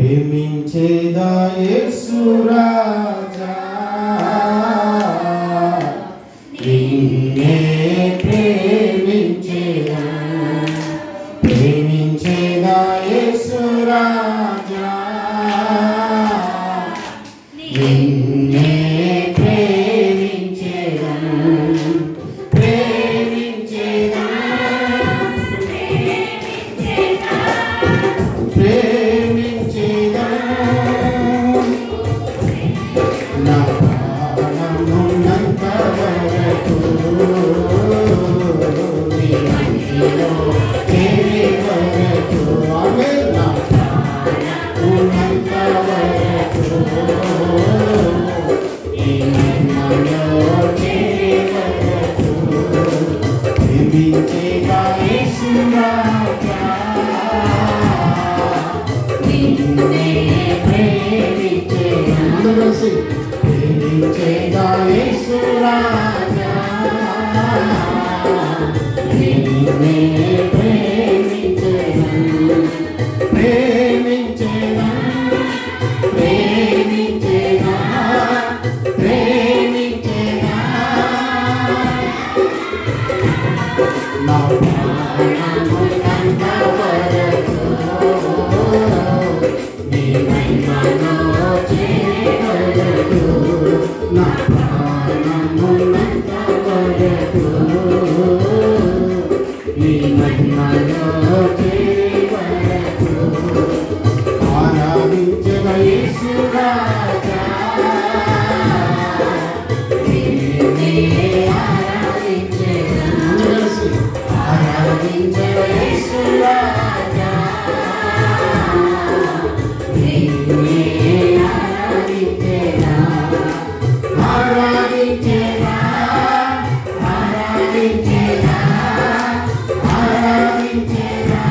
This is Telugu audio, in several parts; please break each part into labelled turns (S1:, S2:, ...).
S1: ప్రేమించేదా యేసు రాజా నిన్నే ప్రేమించేదా ప్రేమించేదా యేసు రాజా నిన్నే ప్రేమించేదా ప్రేమించేదా ప్రేమించేదా నా ప్రాణమున్నంత వరకు నీ మహిమలో చేరే వరకు ఆమేన్ నా ప్రాణమున్నంత వరకు నీ మహిమలో చేరే వరకు ప్రేమించేదా యేసు రాజా నిన్నే ప్రేమించేదా ప్రేమించేదా యేసు రాజా నిన్నే ప్రేమించేదా ప్రేమించేదా ప్రేమించేదా ప్రేమించేదా నా ప్రాణమున్నంత వరకు నీ మహిమలో చేరే వరకు నా ప్రాణమున్నంత వరకు నీ మహిమలో చేరే వరకు ఆరాధించద యేసు రాజా నిన్నే ఆరాధించెదా ఆరాధించద యేసు రాజా నిన్నే ఆరాధించెదా ఆరాధించెదా ఆరాధించెదా ఆరాధించెదా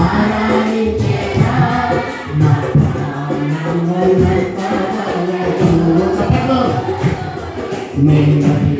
S1: ఆరాధించెదా నా ప్రాణమున్నంత వరకు చెప్పండి